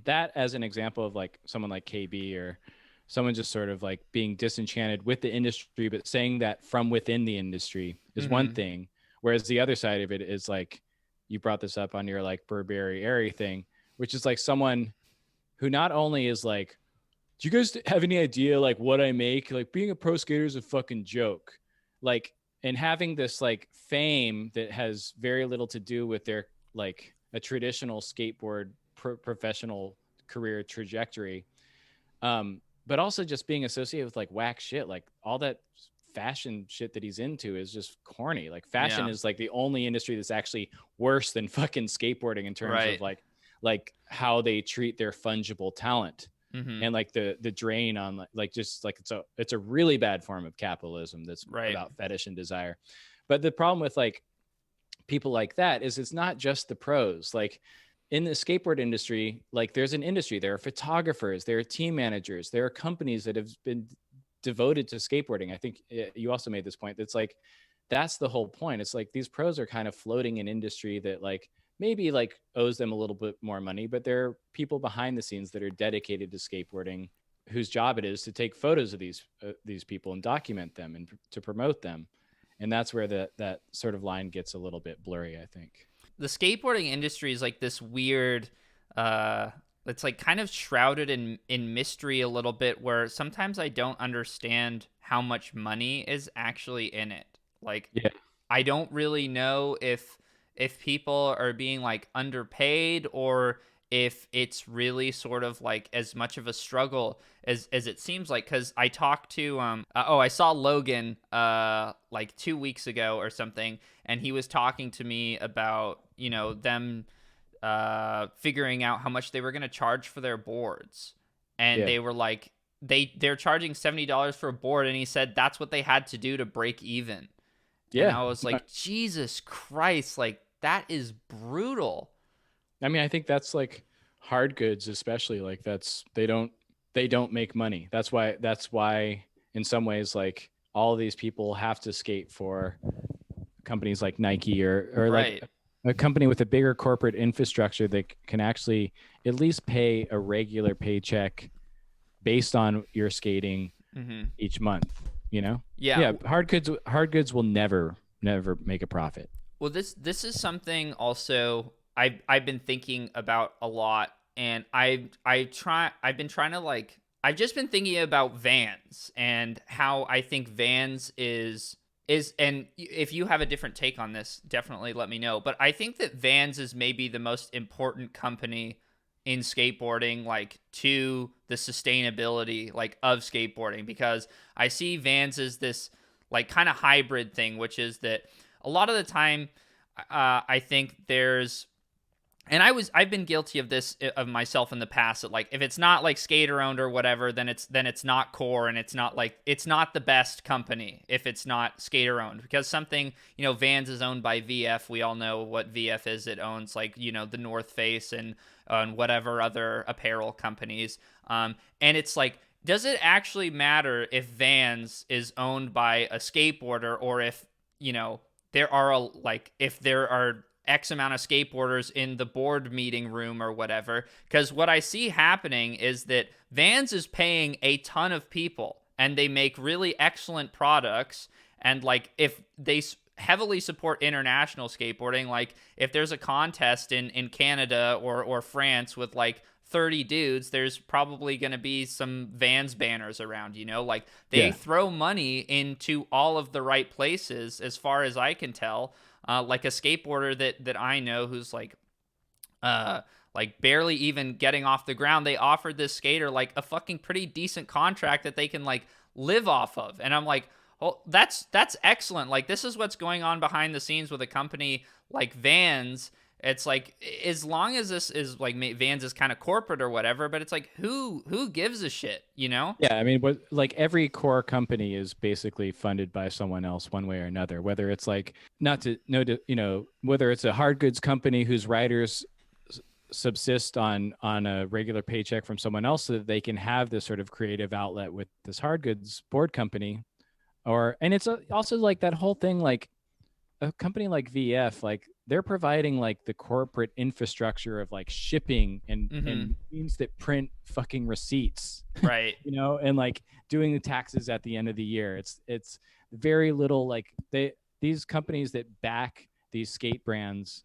that as an example of like someone like KB, or someone just sort of like being disenchanted with the industry, but saying that from within the industry is one thing. Whereas the other side of it is like, you brought this up on your like Burberry Airy thing, which is like someone who not only is like, do you guys have any idea like what I make? Like being a pro skater is a fucking joke. Like, and having this like fame that has very little to do with their like a traditional skateboard professional career trajectory. But also just being associated with like whack shit, like all that fashion shit that he's into is just corny. Like fashion Yeah. is like the only industry that's actually worse than fucking skateboarding in terms Right. of like how they treat their fungible talent. Mm-hmm. And like the drain on like just like it's a really bad form of capitalism that's Right. about fetish and desire. But the problem with like people like that is it's not just the pros. Like in the skateboard industry, like there's an industry, there are photographers, there are team managers, there are companies that have been devoted to skateboarding. I think you also made this point. That's like, that's the whole point. It's like these pros are kind of floating an industry that like maybe like owes them a little bit more money, but there are people behind the scenes that are dedicated to skateboarding whose job it is to take photos of these people and document them and to promote them. And that's where that sort of line gets a little bit blurry, I think. The skateboarding industry is like this weird it's like kind of shrouded in mystery a little bit, where sometimes I don't understand how much money is actually in it. Like, yeah. I don't really know if people are being like underpaid, or if it's really sort of like as much of a struggle as it seems like. Because I talked to I saw Logan like 2 weeks ago or something, and he was talking to me about, you know, them figuring out how much they were going to charge for their boards, and they were like they're charging $70 for a board, and he said that's what they had to do to break even. Yeah. And I was like, Jesus Christ, like that is brutal. I mean, I think that's like hard goods, especially like they don't make money. That's why in some ways, like all of these people have to skate for companies like Nike or right. like a company with a bigger corporate infrastructure that can actually at least pay a regular paycheck based on your skating each month, you know? Yeah. Hard goods will never make a profit. Well, this is something also I've been thinking about a lot, and I've just been thinking about Vans and how I think Vans is, and if you have a different take on this, definitely let me know. But I think that Vans is maybe the most important company in skateboarding, like to the sustainability like of skateboarding, because I see Vans as this like kind of hybrid thing, which is that a lot of the time I think there's, and I've been guilty of this of myself in the past, that like if it's not like skater owned or whatever, then it's not core, and it's not the best company if it's not skater owned, because something, you know, Vans is owned by VF. We all know what VF is. It owns like, you know, the North Face and whatever other apparel companies. And it's like, does it actually matter if Vans is owned by a skateboarder, or if, you know, there are if there are X amount of skateboarders in the board meeting room or whatever? Because what I see happening is that Vans is paying a ton of people, and they make really excellent products. And like, if they heavily support international skateboarding, like if there's a contest in Canada or France with like 30 dudes, there's probably going to be some Vans banners around, you know? Like they throw money into all of the right places, as far as I can tell. Like a skateboarder that I know who's like barely even getting off the ground, they offered this skater like a fucking pretty decent contract that they can like live off of. And I'm like, oh, that's excellent. Like, this is what's going on behind the scenes with a company like Vans. It's like, as long as this is like Vans is kind of corporate or whatever, but it's like, who gives a shit, you know? Yeah, I mean, like every core company is basically funded by someone else one way or another. Whether it's like whether it's a hard goods company whose writers subsist on a regular paycheck from someone else so that they can have this sort of creative outlet with this hard goods board company, and it's also like that whole thing, like a company like VF, like they're providing like the corporate infrastructure of like shipping and means that print fucking receipts, right? You know, and like doing the taxes at the end of the year. It's very little, like these companies that back these skate brands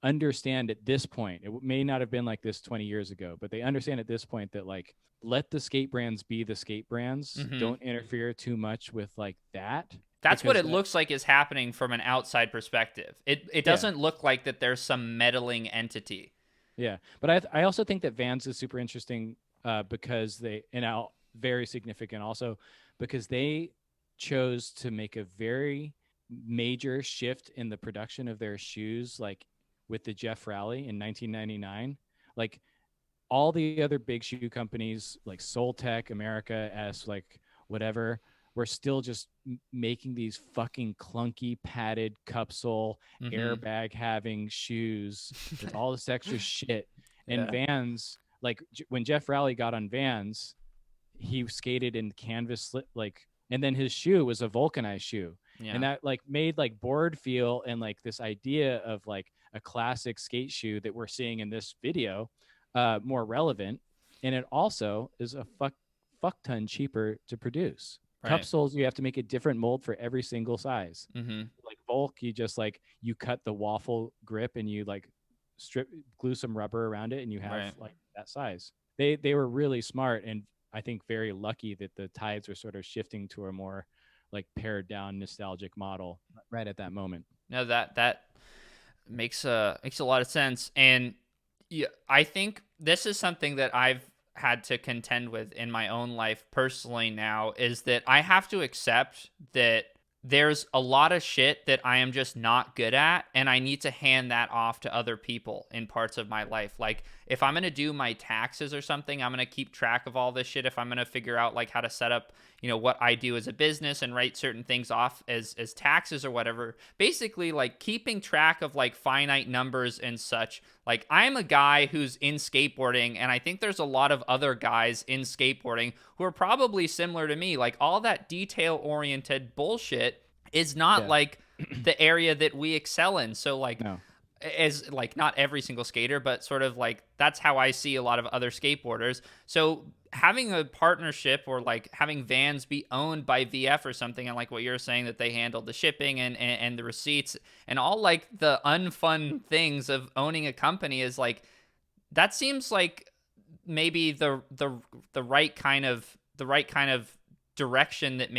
understand at this point, it may not have been like this 20 years ago, but they understand at this point that like, let the skate brands be the skate brands. Don't interfere too much with like that. That's what it looks like is happening from an outside perspective. It doesn't look like that there's some meddling entity. Yeah, but I also think that Vans is super interesting because very significant also because they chose to make a very major shift in the production of their shoes, like with the Jeff Raleigh in 1999. Like all the other big shoe companies like Soltech, America S, like whatever, were still just making these fucking clunky padded cupsole airbag having shoes with all this extra shit. And Vans, like when Jeff Raleigh got on Vans, he skated in canvas like, and then his shoe was a vulcanized shoe. And that like made like board feel and like this idea of like a classic skate shoe that we're seeing in this video more relevant. And it also is a fuck ton cheaper to produce. Cup soles, you have to make a different mold for every single size. Like Volk, you just like, you cut the waffle grip and you like glue some rubber around it and you have like that size. They were really smart, and I think very lucky that the tides were sort of shifting to a more like pared down nostalgic model right at that moment. No, that makes a lot of sense. And I think this is something that I've had to contend with in my own life personally now, is that I have to accept that there's a lot of shit that I am just not good at, and I need to hand that off to other people in parts of my life. Like if I'm going to do my taxes or something, I'm going to keep track of all this shit. If I'm going to figure out like how to set up, you know, what I do as a business and write certain things off as taxes or whatever, basically like keeping track of like finite numbers and such. Like I'm a guy who's in skateboarding, and I think there's a lot of other guys in skateboarding who are probably similar to me. Like all that detail oriented bullshit is not like the area that we excel in. So like as like not every single skater, but sort of like that's how I see a lot of other skateboarders. So having a partnership or like having Vans be owned by VF or something, and like what you're saying, that they handled the shipping and the receipts and all like the unfun things of owning a company, is like, that seems like maybe the right kind of direction that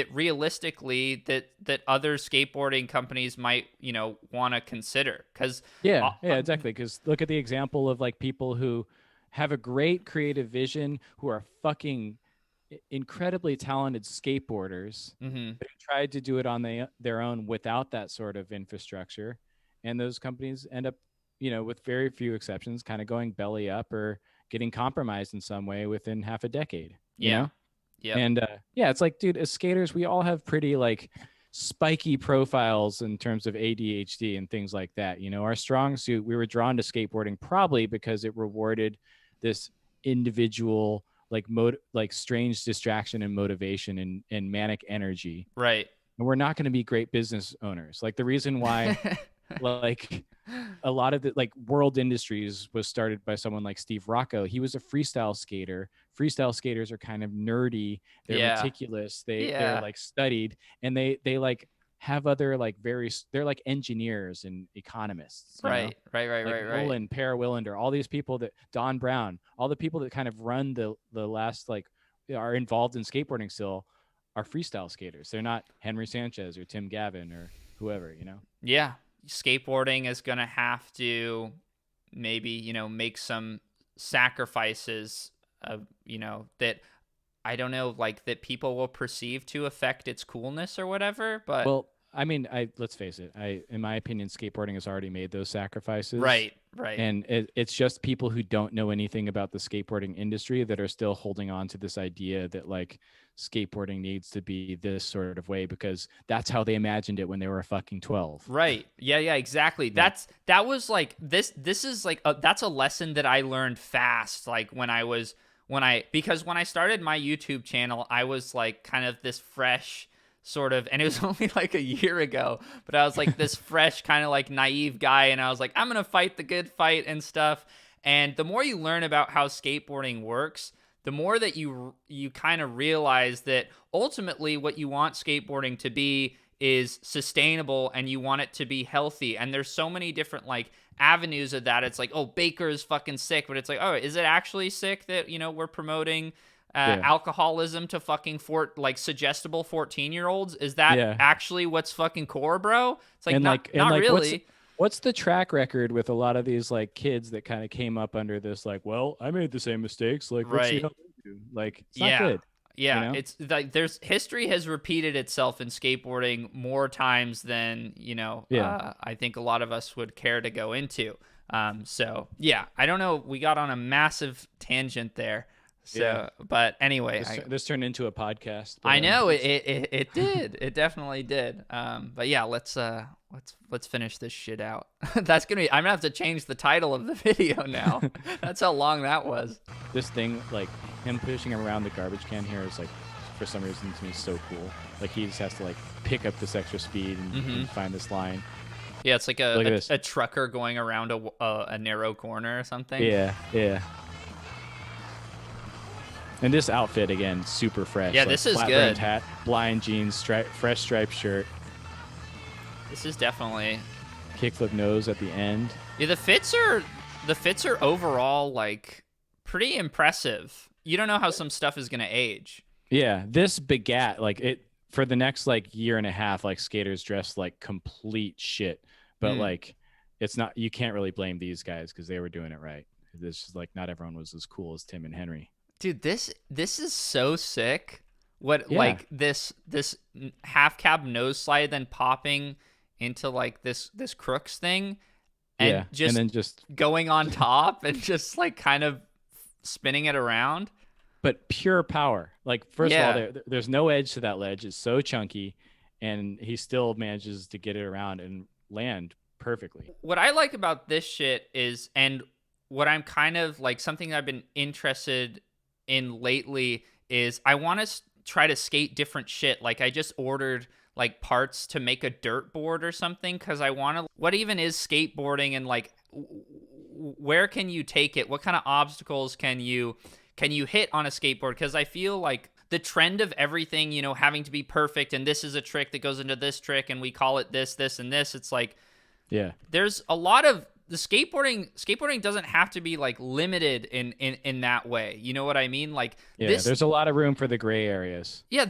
realistically that other skateboarding companies might, you know, want to consider. Because exactly, because look at the example of like people who have a great creative vision, who are fucking incredibly talented skateboarders, but tried to do it on their own without that sort of infrastructure, and those companies end up, you know, with very few exceptions, kind of going belly up or getting compromised in some way within half a decade. You know? Yeah. And it's like, dude, as skaters, we all have pretty like spiky profiles in terms of ADHD and things like that. You know, our strong suit, we were drawn to skateboarding probably because it rewarded this individual like strange distraction and motivation and manic energy. Right. And we're not going to be great business owners. Like the reason why like a lot of the like World Industries was started by someone like Steve Rocco. He was a freestyle skater. Freestyle skaters are kind of nerdy. They're meticulous. They're like studied, and they like have other like they're like engineers and economists. Right. Nolan, Per Willander, all these people that Don Brown, all the people that kind of run the last like are involved in skateboarding still are freestyle skaters. They're not Henry Sanchez or Tim Gavin or whoever, you know? Yeah. Skateboarding is going to have to maybe, you know, make some sacrifices you know, that I don't know, like that people will perceive to affect its coolness or whatever. But well, I mean, let's face it. In my opinion, skateboarding has already made those sacrifices. Right. And it's just people who don't know anything about the skateboarding industry that are still holding on to this idea that like skateboarding needs to be this sort of way because that's how they imagined it when they were fucking 12. Right. Yeah, exactly. Yeah. That was like this is like that's a lesson that I learned fast. Like because when I started my YouTube channel, I was like kind of this fresh sort of, and it was only like a year ago, but I was like this fresh kind of like naive guy, and I was like, I'm gonna fight the good fight and stuff. And the more you learn about how skateboarding works, the more that you kind of realize that ultimately what you want skateboarding to be is sustainable, and you want it to be healthy. And there's so many different like avenues of that. It's like, oh, Baker is fucking sick, but it's like, oh, is it actually sick that, you know, we're promoting alcoholism to fucking suggestible 14-year-olds? Is that actually what's fucking core, bro? It's like, not really. What's the track record with a lot of these like kids that kind of came up under this like, well, I made the same mistakes, like let's see how they do. Like it's not good. Yeah, you know? it's like history has repeated itself in skateboarding more times than I think a lot of us would care to go into. So yeah, I don't know. We got on a massive tangent there. So, but anyway, this turned into a podcast. But, I know it did. It definitely did. But yeah, let's finish this shit out. That's gonna be. I'm gonna have to change the title of the video now. That's how long that was. This thing, like him pushing around the garbage can here, is like, for some reason to me, so cool. Like he just has to like pick up this extra speed and find this line. Yeah, it's like a trucker going around a narrow corner or something. Yeah. And this outfit, again, super fresh. Yeah, like, this is flat good. Brimmed hat, blind jeans, fresh striped shirt. This is definitely kickflip nose at the end. Yeah, the fits are overall like pretty impressive. You don't know how some stuff is gonna age. Yeah, this begat like it for the next like year and a half. Like skaters dressed like complete shit, but like it's not. You can't really blame these guys because they were doing it right. This is like not everyone was as cool as Tim and Henry. Dude, this is so sick. Like this half cab nose slide then popping into like this Crooks thing and just going on top and just like kind of spinning it around. But pure power. Like first of all, there's no edge to that ledge. It's so chunky, and he still manages to get it around and land perfectly. What I like about this shit is, and what I'm kind of like something I've been interested in lately is I want to try to skate different shit. Like I just ordered like parts to make a dirt board or something because I want to. What even is skateboarding, and like where can you take it? What kind of obstacles can you hit on a skateboard? Because I feel like the trend of everything, having to be perfect, and this is a trick that goes into this trick, and we call it this, and this. It's like, there's a lot of the skateboarding doesn't have to be like limited in that way. You know what I mean? Like there's a lot of room for the gray areas. Yeah,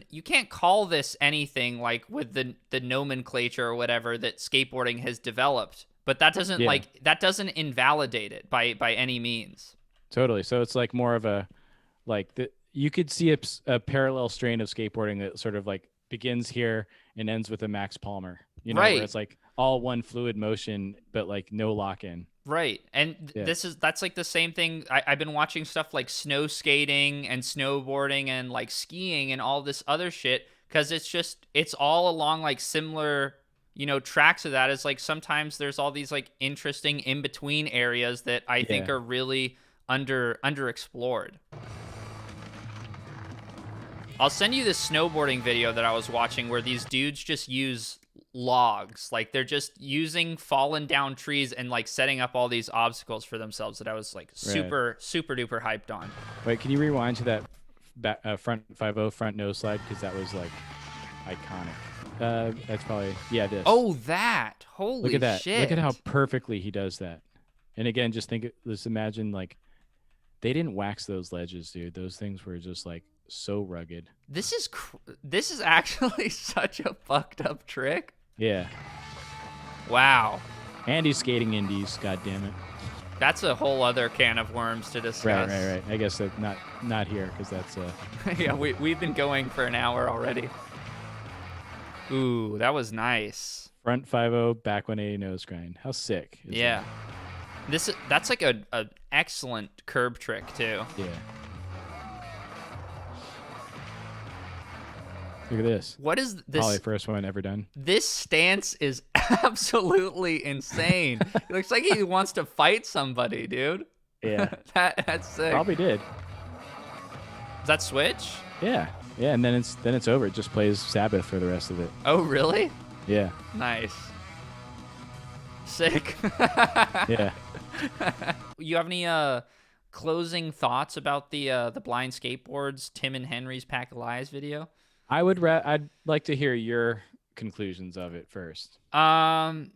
you can't call this anything like with the nomenclature or whatever that skateboarding has developed. But that doesn't that doesn't invalidate it by any means. Totally. So it's like more of a you could see a parallel strain of skateboarding that sort of like begins here and ends with a Max Palmer. Right. Where it's like all one fluid motion, but like no lock in. Right. And that's like the same thing. I've been watching stuff like snow skating and snowboarding and like skiing and all this other shit because it's all along like similar, tracks of that. It's like sometimes there's all these like interesting in between areas that I think are really underexplored. I'll send you this snowboarding video that I was watching where these dudes just use logs. Like they're just using fallen down trees and like setting up all these obstacles for themselves that I was like super duper hyped on. Wait, can you rewind to that front 5-0 front nose slide? Because that was like iconic. That's probably this. Oh, that! Holy look at that! Shit. Look at how perfectly he does that. And again, just imagine like they didn't wax those ledges, dude. Those things were just like so rugged. This is actually such a fucked up trick. Yeah. Wow. And he's skating indies. God damn it. That's a whole other can of worms to discuss. Right. I guess that not here because that's yeah, we've been going for an hour already. Ooh, that was nice. Front 5-0, back 180 nose grind. How sick. Yeah. That's like a excellent curb trick too. Yeah. Look at this. What is this? Probably first one ever done. This stance is absolutely insane. It looks like he wants to fight somebody, dude. Yeah. That's sick. Probably did. Does that switch? Yeah. Yeah, and then it's over. It just plays Sabbath for the rest of it. Oh, really? Yeah. Nice. Sick. Yeah. You have any closing thoughts about the blind skateboards Tim and Henry's Pack of Lies video? I'd like to hear your conclusions of it first. Man.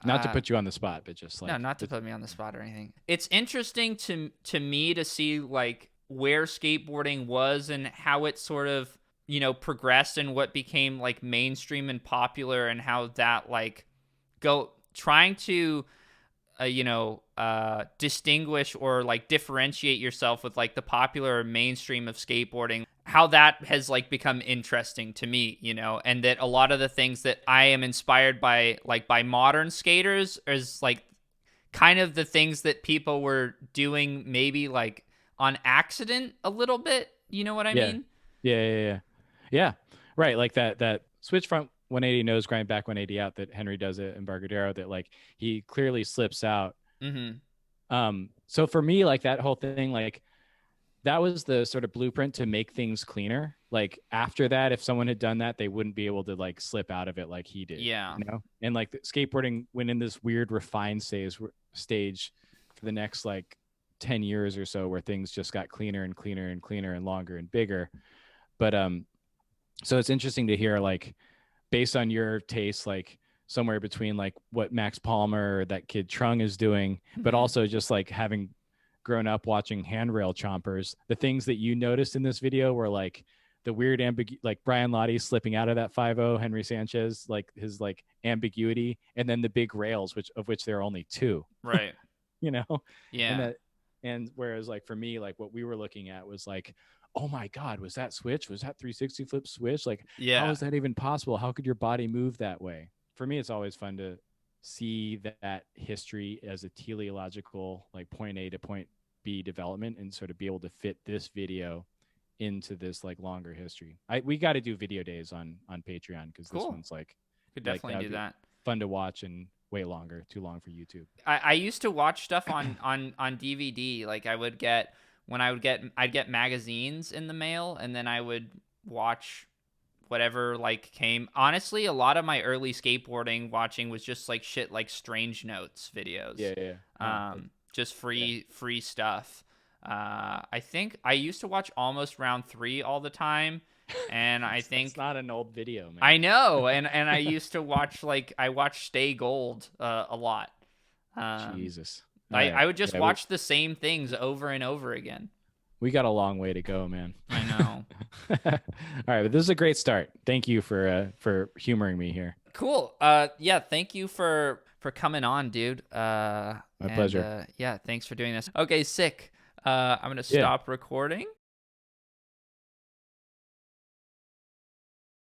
Not to put you on the spot, but just like no, not to put me on the spot or anything. It's interesting to me to see like where skateboarding was and how it sort of progressed and what became like mainstream and popular and how that like trying to distinguish or like differentiate yourself with like the popular or mainstream of skateboarding, how that has like become interesting to me, you know, and that a lot of the things that I am inspired by, like by modern skaters, is like kind of the things that people were doing maybe like on accident a little bit. You know what I mean? Yeah. Right. Like that switch front 180 nose grind back 180 out that Henry does it in Embarcadero, that like he clearly slips out. So for me, like that whole thing, like that was the sort of blueprint to make things cleaner. Like after that, if someone had done that, they wouldn't be able to like slip out of it like he did. Yeah. You know? And like the skateboarding went in this weird refined stage for the next like 10 years or so, where things just got cleaner and cleaner and cleaner and longer and bigger. But so it's interesting to hear, like, based on your taste, like somewhere between like what Max Palmer or that kid Trung is doing, but also just like having grown up watching handrail chompers, the things that you noticed in this video were like the weird like Brian Lottie slipping out of that 5.0, Henry Sanchez, like his like ambiguity, and then the big rails, of which there are only two. Right. You know? Yeah. And whereas like for me, like what we were looking at was like, oh my God, was that switch? Was that 360 flip switch? Like, how is that even possible? How could your body move that way? For me, it's always fun to see that history as a teleological, like point A to point B development, and sort of be able to fit this video into this like longer history. We got to do video days on Patreon, because this one's like, could definitely do that. Fun to watch and way longer, too long for YouTube. I used to watch stuff on DVD. Like I'd get magazines in the mail, and then I would watch whatever like came. Honestly, a lot of my early skateboarding watching was just like shit like Strange Notes videos. Just free stuff. I think I used to watch Almost Round 3 all the time. And I think it's not an old video, man. I know, and I used to watch I watched Stay Gold a lot. Jesus, I would just watch the same things over and over again. We got a long way to go, man. I know. All right, but this is a great start. Thank you for humoring me here. Cool. Yeah, thank you for coming on, dude. My pleasure. Yeah, thanks for doing this. Okay, sick. I'm gonna stop recording.